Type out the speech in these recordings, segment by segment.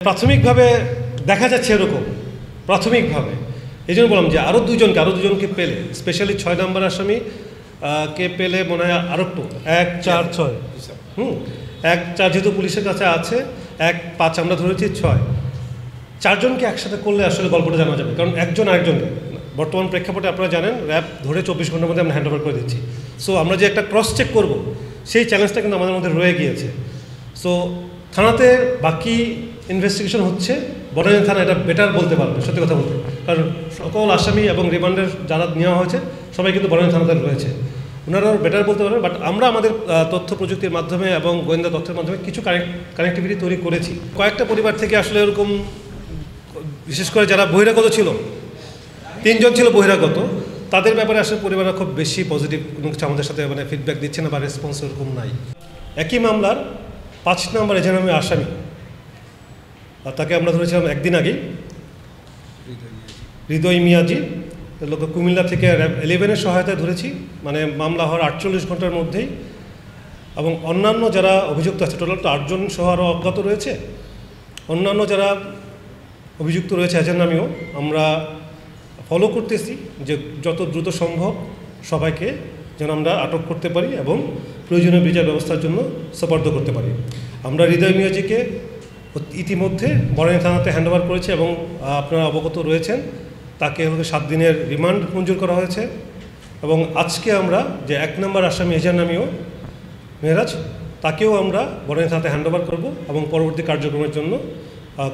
প্রাথমিকভাবে দেখা যাচ্ছে এরকম প্রাথমিকভাবে এই জন্য বললাম যে আরও দুজনকে পেলে স্পেশালি 6 নম্বর আসামি কে পেলে মনে হয় আরও একটু 1, 4, 6 1, 4 যেহেতু পুলিশের কাছে আছে 1, 5 আমরা ধরেছি 6 4জনকে একসাথে করলে আসলে গল্পটা জানা যাবে, কারণ একজন আরেকজনকে বর্তমান প্রেক্ষাপটে আপনারা জানেন র্যাব ধরে 24 ঘন্টার মধ্যে আমরা হ্যান্ড ওভার করে দিচ্ছি। সো আমরা যে একটা ক্রস চেক করব সেই চ্যালেঞ্জটা কিন্তু আমাদের মধ্যে রয়ে গিয়েছে। সো থানাতে বাকি ইনভেস্টিগেশন হচ্ছে, বনানী থানা এটা বেটার বলতে পারবে সত্যি কথা বলতে, কারণ সকল আসামি এবং রিমান্ডের যারা নেওয়া হয়েছে সবাই কিন্তু বনানী থানাতে রয়েছে, ওনারাও বেটার বলতে পারবে। বাট আমরা আমাদের তথ্য প্রযুক্তির মাধ্যমে এবং গোয়েন্দা তথ্যের মাধ্যমে কিছু কানেক্টিভিটি তৈরি করেছি। কয়েকটা পরিবার থেকে আসলে এরকম, বিশেষ করে যারা বহিরাগত ছিল, 3 জন ছিল বহিরাগত, তাদের ব্যাপারে আসলে পরিবাররা খুব বেশি পজিটিভ কোনো কিছু আমাদের সাথে মানে ফিডব্যাক দিচ্ছে না বা রেসপন্স এরকম নাই। একই মামলার 5 নম্বর এজাহারে আসামি, তাকে আমরা ধরেছিলাম একদিন আগেই, হৃদয় মিয়াজি, লোক কুমিল্লা থেকে র্যাব 11-এর সহায়তায় ধরেছি, মানে মামলা হওয়ার 48 ঘন্টার মধ্যেই। এবং অন্যান্য যারা অভিযুক্ত আছে, টোটাল তো 8 জন সহ আরও অজ্ঞাত রয়েছে, অন্যান্য যারা অভিযুক্ত রয়েছে এজাহার নামেও আমরা ফলো করতেছি যে যত দ্রুত সম্ভব সবাইকে যেন আমরা আটক করতে পারি এবং প্রয়োজনীয় বিচার ব্যবস্থার জন্য সোপর্দ করতে পারি। আমরা হৃদয় মিয়াজিকে ইতিমধ্যে বনানী থানাতে হ্যান্ডওভার করেছে এবং আপনারা অবগত রয়েছেন, তাকে 7 দিনের রিমান্ড মঞ্জুর করা হয়েছে। এবং আজকে আমরা যে 1 নম্বর আসামি এজাহার নামীয় মেহরাজ, তাকেও আমরা বনানী থানাতে হ্যান্ডওভার করব এবং পরবর্তী কার্যক্রমের জন্য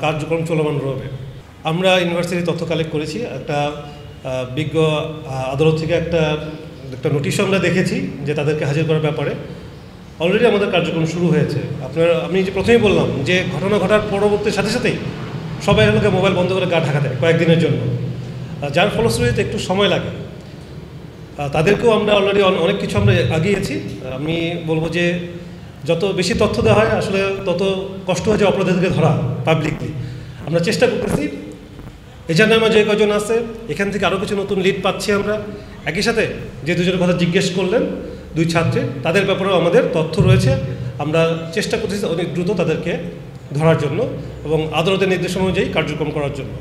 কার্যক্রম চলমান রবে। আমরা ইউনিভার্সিটি তথ্য কালেক্ট করেছি, একটা বিজ্ঞ আদালত থেকে একটা নোটিশও আমরা দেখেছি যে তাদেরকে হাজির করার ব্যাপারে অলরেডি আমাদের কার্যক্রম শুরু হয়েছে। আমি যে প্রথমেই বললাম যে ঘটনা ঘটার পরবর্তীর সাথে সাথেই সবাই এলাকা মোবাইল বন্ধ করে গা ঢাকা দেয় কয়েকদিনের জন্য, যার ফলশ্রুতিতে একটু সময় লাগে। তাদেরকেও আমরা অলরেডি অনেক কিছু আমরা আগিয়েছি। আমি বলবো যে যত বেশি তথ্য দেওয়া হয় আসলে তত কষ্ট হয়ে যায় অপরাধীদেরকে ধরা পাবলিকলি। আমরা চেষ্টা করতেছি, এজাহার নামা যে কজন আছে এখান থেকে আরও কিছু নতুন লিড পাচ্ছি আমরা। একই সাথে যে দুজনের কথা জিজ্ঞেস করলেন 2 ছাত্রী, তাদের ব্যাপারেও আমাদের তথ্য রয়েছে। আমরা চেষ্টা করতেছি অনেক দ্রুত তাদেরকে ধরার জন্য এবং আদালতের নির্দেশ অনুযায়ী কার্যক্রম করার জন্য।